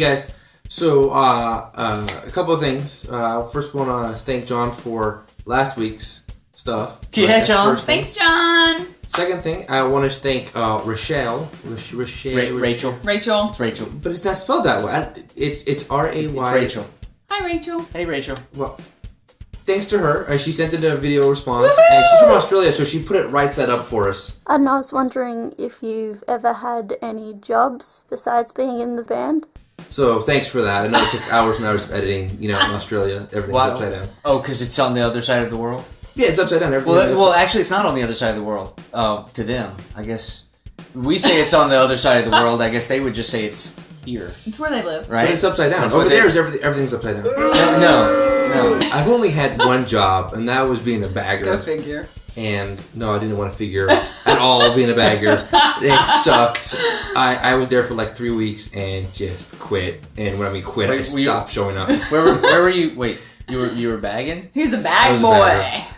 guys, so a couple of things. First, we want to thank John for last week's stuff. Yeah, John. Thanks, John. Second thing, I want to thank Rachel. Rachel. Rachel. It's Rachel. But it's not spelled that way. It's R-A-Y. It's Rachel. Hi, Rachel. Hey, Rachel. Well, thanks to her, she sent in a video response. And she's from Australia, so she put it right side up for us. And I was wondering if you've ever had any jobs besides being in the band. So thanks for that. I know it took hours and hours of editing. You know, in Australia, everything's upside down. Oh, because it's on the other side of the world? Yeah, it's upside down. Well, actually, it's not on the other side of the world. To them, I guess. We say it's on the other side of the world. I guess they would just say it's here. It's where they live. Right? But it's upside down. Over there, everything's upside down. No. I've only had one job, and that was being a bagger. Go figure. And no, I didn't want to figure at all being a bagger. It sucked. I was there for like 3 weeks and just quit. And when I mean quit, I stopped showing up. Where were you? Wait, you were bagging? He's a bag boy.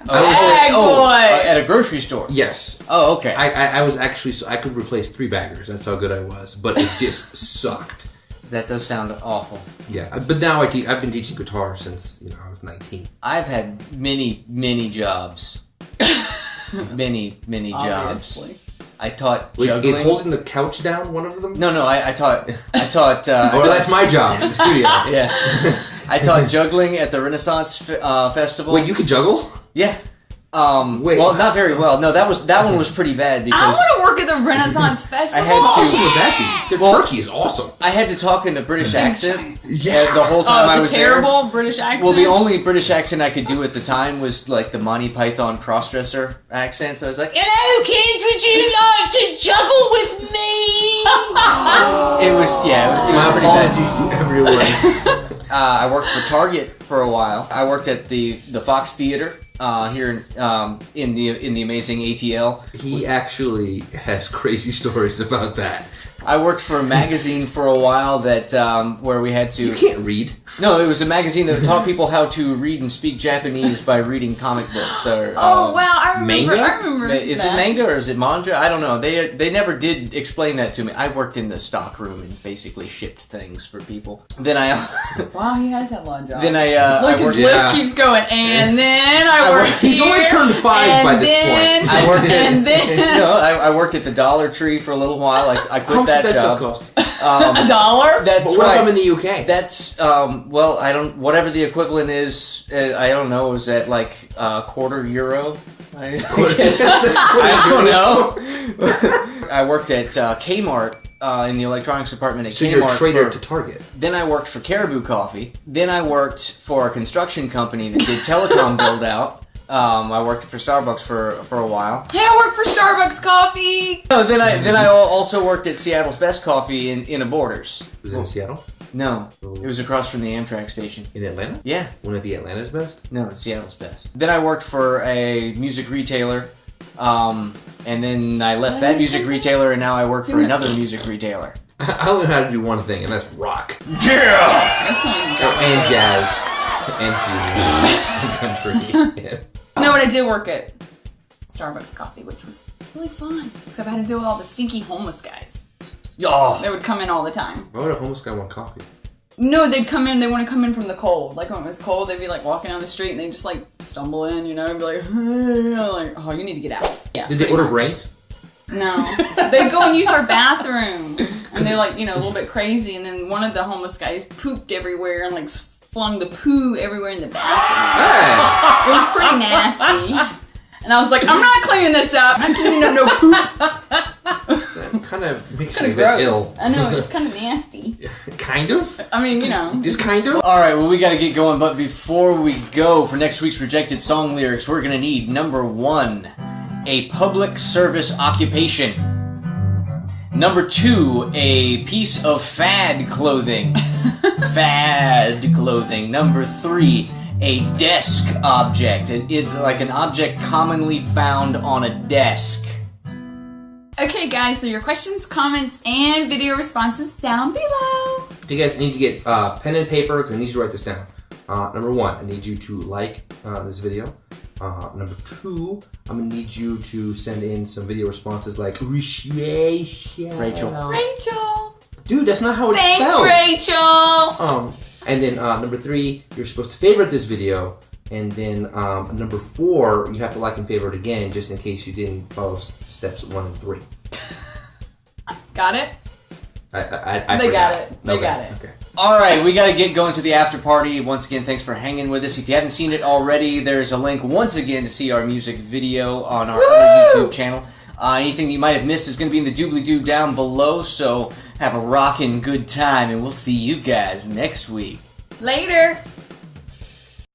Bag boy. At a grocery store. Yes. Oh, okay. I was actually I could replace 3 baggers. That's how good I was. But it just sucked. That does sound awful. Yeah, but now I've been teaching guitar since I was 19. I've had many jobs. many Obviously. jobs. I taught juggling. Is holding the couch down one of them? No. I taught. That's my job in the studio. Yeah. I taught juggling at the Renaissance Festival. Wait, you could juggle? Yeah. Wait, well, not very well. No, that one was pretty bad because I want to work at the Renaissance Festival. How awesome would that be? Their turkey is awesome. I had to talk in a British accent. Yeah. The whole time I was terrible there. British accent. Well, the only British accent I could do at the time was like the Monty Python crossdresser accent. So I was like, "Hello, kids, would you like to juggle with me?" It was My pretty bad. apologies to everyone. I worked for Target for a while. I worked at the Fox Theater here in the amazing ATL. He actually has crazy stories about that. I worked for a magazine for a while that where we had to. You can't read. No, it was a magazine that taught people how to read and speak Japanese by reading comic books. Or, wow, I remember. Manga? I remember. Is it manga or is it manga? I don't know. They never did explain that to me. I worked in the stock room and basically shipped things for people. Then Wow, he has that long job. Then Look, his list keeps going, and then I worked here. He's only turned 5 by this point. I worked at the Dollar Tree for a little while. I quit that job. Stuff cost? $1? That's But what if I'm in the UK? That's well, I don't. Whatever the equivalent is, I don't know. Is that like €1/4? I don't know. I worked at Kmart in the electronics department at Kmart. So you're a trader to Target. Then I worked for Caribou Coffee. Then I worked for a construction company that did telecom build out. I worked for Starbucks for a while. Hey, I work for Starbucks Coffee. No, then I also worked at Seattle's Best Coffee in a Borders. Was it in Seattle? No, it was across from the Amtrak station. In Atlanta? Yeah. Wouldn't it be Atlanta's best? No, it's Seattle's Best. Then I worked for a music retailer, and then I left that music retailer, and now I work for another music retailer. I only know how to do one thing, and that's rock. Yeah! And jazz. And fusion. And country. No, but I did work at Starbucks Coffee, which was really fun. Except I had to deal with all the stinky homeless guys. Oh. They would come in all the time. Why would a homeless guy want coffee? No, they'd come in. They want to come in from the cold. Like when it was cold, they'd be like walking down the street and they'd just like stumble in, and be like, like, oh, you need to get out. Yeah. Did they order brains? No. They'd go and use our bathroom. And they're like, a little bit crazy. And then one of the homeless guys pooped everywhere and like flung the poo everywhere in the bathroom. Hey. It was pretty nasty. And I was like, I'm not cleaning this up. I'm not cleaning up no poop. That kind of makes me a bit Gross. ill. I know, it's kind of nasty. Kind of? I mean, Just kind of? Alright, well, we gotta get going, but before we go, for next week's rejected song lyrics, we're gonna need number 1, a public service occupation. Number 2, a piece of fad clothing. Fad clothing. Number 3, a desk object. Like an object commonly found on a desk. Okay, guys, so your questions, comments, and video responses down below. You guys need to get pen and paper, because I need you to write this down. Number 1, I need you to like this video. Number 2, I'm going to need you to send in some video responses like Rachel. Rachel. Dude, that's not how it's Thanks, spelled. Rachel! And then number 3, you're supposed to favorite this video. And then number 4, you have to like and favorite again, just in case you didn't follow steps 1 and 3. Got it? I They forgot. got it. They got it. Okay. All right, we got to get going to the after party. Once again, thanks for hanging with us. If you haven't seen it already, there's a link once again to see our music video on our other YouTube channel. Anything that you might have missed is going to be in the doobly-doo down below, so have a rockin' good time, and we'll see you guys next week. Later!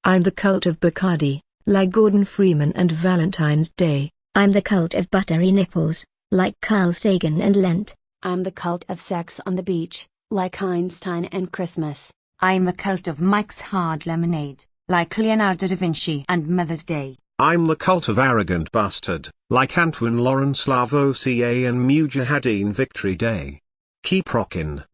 I'm the cult of Bacardi, like Gordon Freeman and Valentine's Day. I'm the cult of buttery nipples, like Carl Sagan and Lent. I'm the cult of sex on the beach, like Einstein and Christmas. I'm the cult of Mike's Hard Lemonade, like Leonardo da Vinci and Mother's Day. I'm the cult of Arrogant Bastard, like Antoine Lawrence Lavoisier and Mujahideen Victory Day. Keep rockin'.